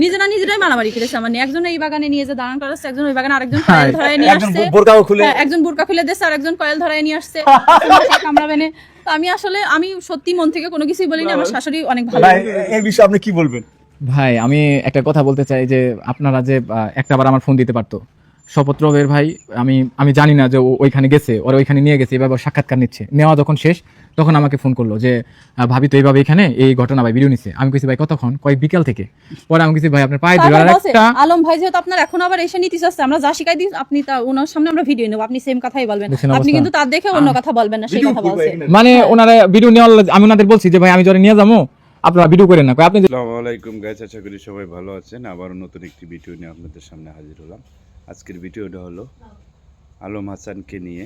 নিজেরা নিজেরাই মারামারি করেছে। আমার নিয়ে একজন এই বাগানে নিয়ে যে দাঁড়ান করেছে, একজন ওই বাগানে আরেকজন কয়েল ধরায় নিয়ে আসছে, একজন বোরকা খুলে দিচ্ছে আর একজন কয়েল ধরায় নিয়ে আসছে কামড়াবেনে। তো আমি সত্যি মন থেকে কোনো কিছুই বলিনি। আমার শাশুড়ি অনেক ভালো। এই বিষয়ে আপনি কি বলবেন? ভাই আমি একটা কথা বলতে চাই যে আপনারা যে একটাবার আমার ফোন দিতে পারতো। শপথরবের ভাই আমি জানি না যে ও ওইখানে গেছে, ওরা ওইখানে নিয়ে গেছে, এভাবে সাক্ষাৎকার নিচ্ছে। নেওয়া যখন শেষ তখন আমাকে ফোন করলো যে ভাবি তো এইভাবে এখানে এই ঘটনা ভাই ভিডিও নিচ্ছে। আমি কইছি ভাই কতক্ষণ? কয় বিকাল থেকে। পরে আমি কইছি ভাই আপনার পায়ে ধরে একটা আলম ভাই যেহেতু আপনার এখন আবার এসে নিতে চাচ্ছে, আমরা যা শিখাই দিই আপনি তা ওনার সামনে আমরা ভিডিও নেব, আপনি সেম কথাই বলবেন। আপনি কিন্তু তার দেখে অন্য কথা বলবেন না, সেই কথা বলছে। মানে ওনারা ভিডিও নেওয়ার আমি ওনাদের বলছি যে ভাই আমি জরে নিয়ে যাবো, আপনারা ভিডিও করেন না। আপনি আসসালামু আলাইকুম গাইস, আশা করি সবাই ভালো আছেন। আবারও নতুন একটি ভিডিও নিয়ে আপনাদের সামনে হাজির হলাম। আজকের ভিডিওটা হলো আলম হাসানকে নিয়ে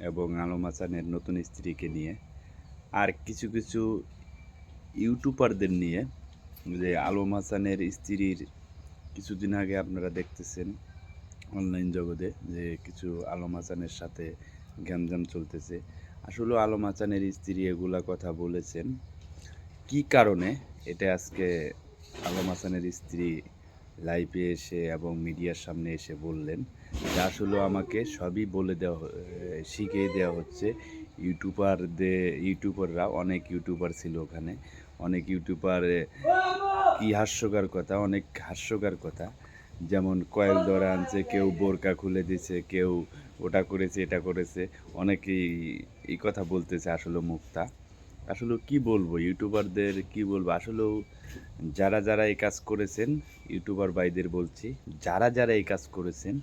এবং আলম হাসানের নতুন স্ত্রীকে নিয়ে আর কিছু কিছু ইউটিউবারদের নিয়ে। যে আলম হাসানের স্ত্রীর কিছুদিন আগে আপনারা দেখতেছেন অনলাইন জগতে যে কিছু আলম হাসানের সাথে গ্যাঞ্জাম চলতেছে। আসলে আলম হাসানের স্ত্রী এগুলা কথা বলেছেন কি কারণে, এটা আজকে আলম হাসানের স্ত্রী লাইভে এসে এবং মিডিয়ার সামনে এসে বললেন যে আসলে আমাকে সবই বলে শিখিয়ে দেওয়া হচ্ছে। ইউটিউবাররা অনেক ইউটিউবার ছিল ওখানে, অনেক ইউটিউবার কি হাস্যকর কথা, অনেক হাস্যকর কথা, যেমন কয়েল ধরা আনছে, কেউ বোরকা খুলে দিছে, কেউ ওটা করেছে এটা করেছে, অনেকেই এই কথা বলতেছে। আসলে মুক্তা আসলে কি বলবো, ইউটিউবারদের কি বলবো, আসলেও যারা যারা এই কাজ করেছেন, ইউটিউবার ভাইদের বলছি, যারা যারা এই কাজ করেছেন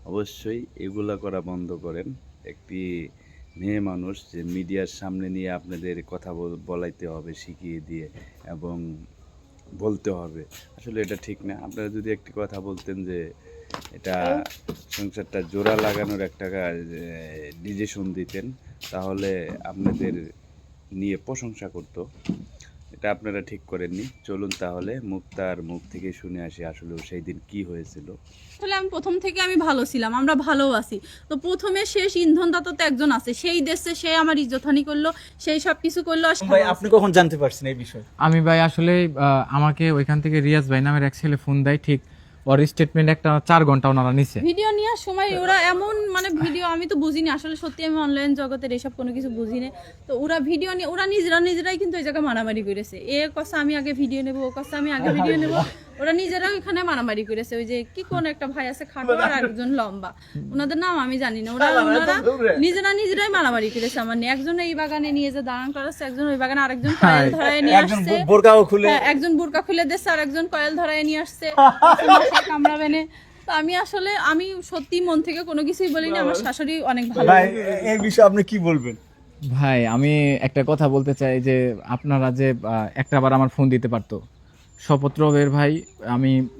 অবশ্যই এগুলা করা বন্ধ করেন। একটি মেয়ে মানুষ যে মিডিয়ার সামনে নিয়ে আপনাদের কথা বলাইতে হবে শিখিয়ে দিয়ে এবং বলতে হবে, আসলে এটা ঠিক না। আপনারা যদি একটি কথা বলতেন যে এটা সংসারটা জোড়া লাগানোর একটা ডিসিশন দিতেন, তাহলে আপনাদের নিয়ে প্রশংসা করতো। এটা আপনারা ঠিক করেননি। চলুন তাহলে মুক্তার মুখ থেকে শুনে আসি আসলে সেই দিন কি হয়েছিল। আসলে আমি প্রথম থেকে আমি ভালো ছিলাম, আমরা ভালো আছি। তো প্রথমে শেষ ইন্ধনদাতা তো একজন আছে, সেই দেশে সে আমার ইজ্জতহানি করলো, সেই সব কিছু করলো। ভাই আপনি কখন জানতে পারছেন এই বিষয়ে? আমি ভাই আসলে আমাকে ওইখান থেকে রিয়াজ ভাই নামের এক ছেলে ফোন দেয়, ঠিক ওর স্টেটমেন্ট একটা 4 ঘন্টা ওনারা নিছে ভিডিও নেওয়ার সময়। ওরা এমন মানে ভিডিও আমি তো বুঝিনি আসলে, সত্যি আমি অনলাইন জগতের এসব কোনো কিছু বুঝিনি। তো ওরা ভিডিও নিয়ে ওরা নিজেরাই কিন্তু এই জায়গায় মারামারি করেছে। এ কথা আমি আগে ভিডিও নেবো, ও কথা আমি আগে ভিডিও নেবো, ওরা নিজেরা ওইখানে মারামারি করেছে। ওই যে কি কোন একটা ভাই আছে খাটো আর একজন লম্বা, ওনাদের নাম আমি জানি না। ওনারা নিজেরাই মারামারি করেছে আমার নিয়ে। একজন এই বাগানে নিয়ে যে দাঁড়ান করেছে, একজন ওই বাগানে আরেকজন কয়েল ধরায় নিয়ে আসছে, একজন বোরকা খুলে দিচ্ছে আর একজন কয়েল ধরায় নিয়ে আসছে কামড়াবেনে। তো আমি সত্যি মন থেকে কোনো কিছুই বলিনি। আমার শাশুড়ি অনেক ভালো। এই বিষয়ে আপনি কি বলবেন? ভাই আমি একটা কথা বলতে চাই যে আপনারা যে একটাবার আমার ফোন দিতে পারতো। শপথরবের ভাই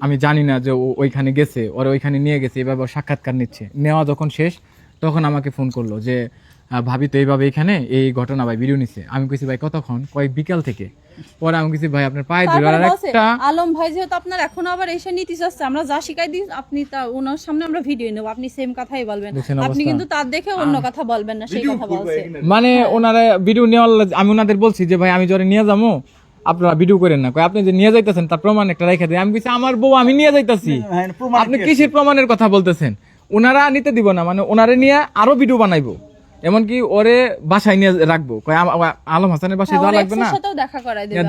আমি জানি না যে ও ওইখানে গেছে, ওরা ওইখানে নিয়ে গেছে, এভাবে সাক্ষাৎকার নিচ্ছে। নেওয়া যখন শেষ তখন আমাকে ফোন করলো যে ভাবি তো এইভাবে এখানে এই ঘটনা ভাই ভিডিও নিচ্ছে। আমি কইছি ভাই কতক্ষণ? কয়েক বিকাল থেকে। পরে আমি কইছি ভাই আপনার পায়ে ধরে একটা আলম ভাই যেহেতু আপনার এখন আবার এসে নিতে চাচ্ছে, আমরা যা শিখাই দিই আপনি তা ওনার সামনে আমরা ভিডিও নেব, আপনি সেম কথাই বলবেন। আপনি কিন্তু তার দেখে অন্য কথা বলবেন না, সেই কথা বলছে। মানে ওনারা ভিডিও নেওয়ার আমি ওনাদের বলছি যে ভাই আমি জরে নিয়ে যাবো, আপনারা ভিডিও করেন না। আপনি যে নিয়ে যাইতেছেন তার প্রমাণ একটা রেখে দেয়। আমি কইছি আমার বউ আমি নিয়ে যাইতাছি, আপনি কিসের প্রমাণের কথা বলতেছেন? ওনারা নিতে দিব না, মানে ওনারে নিয়ে আরো ভিডিও বানাইবো, এমনকি ওরে বাসায় নিয়ে রাখবো। আলম হাসানের বাসায় যাওয়া লাগবে না,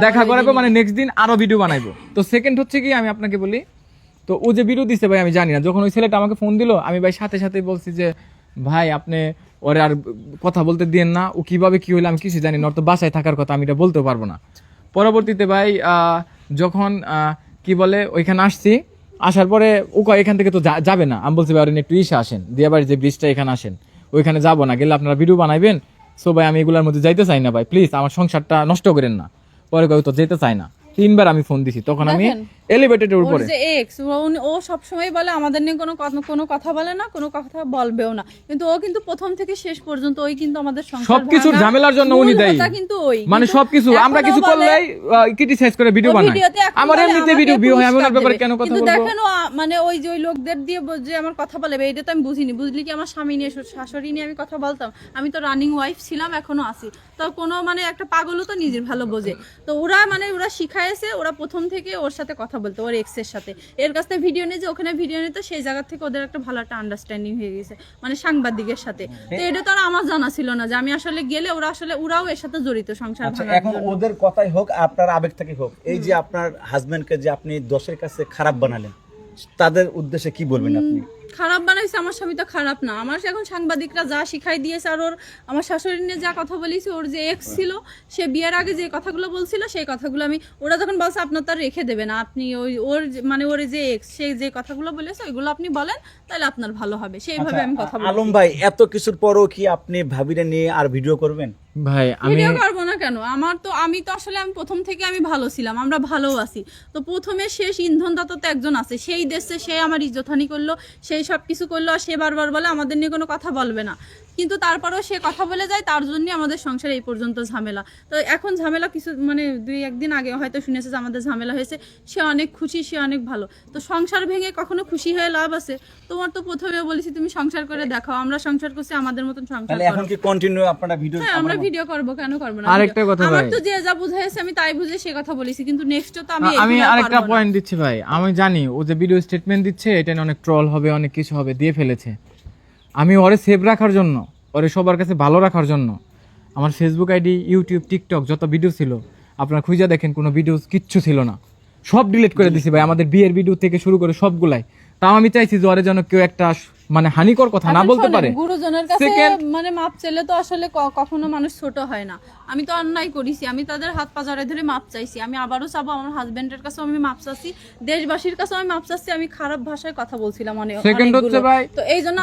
দেখা করাবো, মানে নেক্সট দিন আরো ভিডিও বানাইবো। তো সেকেন্ড হচ্ছে কি, আমি আপনাকে বলি, তো ও যে ভিডিও দিচ্ছে ভাই আমি জানি না। যখন ওই ছেলেটা আমাকে ফোন দিল, আমি ভাই সাথে সাথে বলছি যে ভাই আপনি ওরে আর কথা বলতে দিয়েন না, ও কিভাবে কি হইলো আমি কিছু জানি না, ওর তো বাসায় থাকার কথা, আমি এটা বলতেও পারবো না। পরবর্তীতে ভাই যখন কি বলে ওইখানে আসছি, আসার পরে ও এখান থেকে তো যাবে না। আমি বলছি ভাই একটু আসেন, দিয়াবাড়ির যে ব্রিজটা এখানে আসেন, ওইখানে যাবো না, গেলে আপনারা ভিডিও বানাইবেন। সো ভাই আমি এগুলোর মধ্যে যাইতে চাই না ভাই, প্লিজ আমার সংসারটা নষ্ট করেন না। পরে তো যেতে চাই না। 3 বার আমি ফোন দিছি, তখন আমি এলিভেটেডের উপরে। ও সব সময় বলে আমাদের নিয়ে কোনো কথা বলে না, কোনো কথা বলবেও না, কিন্তু ও কিন্তু প্রথম থেকে শেষ পর্যন্ত ওই কিন্তু আমাদের সংসার সবকিছু ঝামেলার জন্য উনি দেয়, কিন্তু ওই মানে সবকিছু আমরা কিছু করলেই ক্রিটিসাইজ করে ভিডিও বানায়। আমার এমনিতে ভিডিও ভিউ হয়, আমি ওনার ব্যাপারে কেন কথা বলবো? দেখেন মানে ওই যে ওই লোকদের দিয়ে যে আমার কথা বলে, এটা তো আমি বুঝিনি। বুঝলি কি, আমার স্বামী নিয়ে শাশুড়ি নিয়ে আমি কথা বলতাম, আমি তো রানিং ওয়াইফ ছিলাম, এখনো আছি। তো কোনো মানে একটা পাগলও তো নিজের ভালো বোঝে। তো ওরা শিখাইছে, ওরা প্রথম থেকে ওর সাথে কথা কথা বলতো ওর এক্স এর সাথে, এর কাছ থেকে ভিডিও নিয়ে যে ওখানে ভিডিও নিতে, সেই জায়গা থেকে ওদের একটা ভালো একটা আন্ডারস্ট্যান্ডিং হয়ে গেছে মানে সাংবাদিকের সাথে। তো এটা তো আর আমার জানা ছিল না যে আমি আসলে গেলে ওরাও এর সাথে জড়িত সংসার আচ্ছা ভাঙার এখন জন্য। ওদের কথাই হোক আপনার আবেগ থেকে হোক, এই যে আপনার হাজবেন্ডকে যে আপনি দশের কাছে খারাপ বানালেন, তাদের উদ্দেশ্যে কি বলবেন আপনি? খারাপ বানাইছে আমার স্বামী তো খারাপ না, আমার এখন সাংবাদিকরা যা শিখাই দিয়েছে, আর ওর আমার শাশুড়ি নিয়ে যা কথা বলেছে, ওর যে এক্স ছিল সে বিয়ের আগে যে কথাগুলো বলছিল সেই কথাগুলো ওরা যখন বলছে আপনার তার রেখে দেবে না, আপনি ওর যে এক্স সে যে কথাগুলো বলেছে ওইগুলো আপনি বলেন তাহলে আপনার ভালো হবে, সেইভাবে আমি কথা বলি। আলম ভাই এত কিছুর পরও কি আপনি ভাবিরে নিয়ে আর ভিডিও করবেন? ভাই আমি ভিডিও করবো না কেন, আমি তো আসলে আমি প্রথম থেকে আমি ভালো ছিলাম, আমরা ভালো আছি। তো প্রথমে শেষ ইন্ধনদাতা তো একজন আছে, সেই দেশে সে আমার ইজ্জতহানি করলো, সেই সব কিছু করলো, আর সে বারবার বলে আমাদের নিয়ে কোনো কথা বলবে না, কিন্তু তারপরেও সে কথা বলে যায়, তার জন্য আমাদের সংসারে এই পর্যন্ত ঝামেলা। তো এখন ঝামেলা কিছু মানে 2-1 দিন আগে হয়তো শুনেছে যে আমাদের ঝামেলা হয়েছে, সে অনেক খুশি, সে অনেক ভালো। তো সংসার ভেঙে কখনো খুশি হয়ে লাভ আছে? তোমার তো প্রথমে বলেছি তুমি সংসার করে দেখাও, আমরা সংসার করছি, আমাদের মতন সংসার তাহলে এখন করো। কি কন্টিনিউ আপনারা ভিডিও? হ্যাঁ আমরা ভিডিও করবো, কেন করবো না? আরেকটা কথা আমার ভাই, তো যে যা বুঝাইছে আমি তাই বুঝে সে কথা বলেছি, কিন্তু নেক্সট তো আমি আমি এইগুলো আর আরেকটা পারবো না। পয়েন্ট দিচ্ছি ভাই, আমি জানি ও যে ভিডিও স্টেটমেন্ট দিচ্ছে এটা নিয়ে অনেক ট্রল হবে, অনেক কিছু হবে, দিয়ে ফেলেছে। আমি ওরে সেভ রাখার জন্য, ওরে সবার কাছে ভালো রাখার জন্য আমার ফেসবুক আইডি, ইউটিউব, টিকটক যত ভিডিও ছিল আপনারা খুঁজে দেখেন, কোনো ভিডিও কিচ্ছু ছিল না, সব ডিলিট করে দিছি ভাই, আমাদের বিয়ের ভিডিও থেকে শুরু করে সবগুলাই। তাও আমি চাইছি যে ওরে যেন কেউ একটা মানে হানিকর কথা না এখন বলতে শোনেন, পারে। গুরুজনের কাছে Second, মানে মাপ চাইলে তো আসলে কখনো মানুষ ছোট হয় না। আমি তো অন্যায় করেছি, আমি তাদের হাত পা জড়ায় ধরে মাপ চাইছি, আমি আবারও চাবো, আমার হাজবেন্ডের কাছেও আমি মাপ চাচ্ছি, দেশবাসীর কাছেও আমি মাপ চাচ্ছি। আমি খারাপ ভাষায় কথা বলছিলাম অনেক, Second হচ্ছে অনেকগুলো। ভাই, তো এই জন্য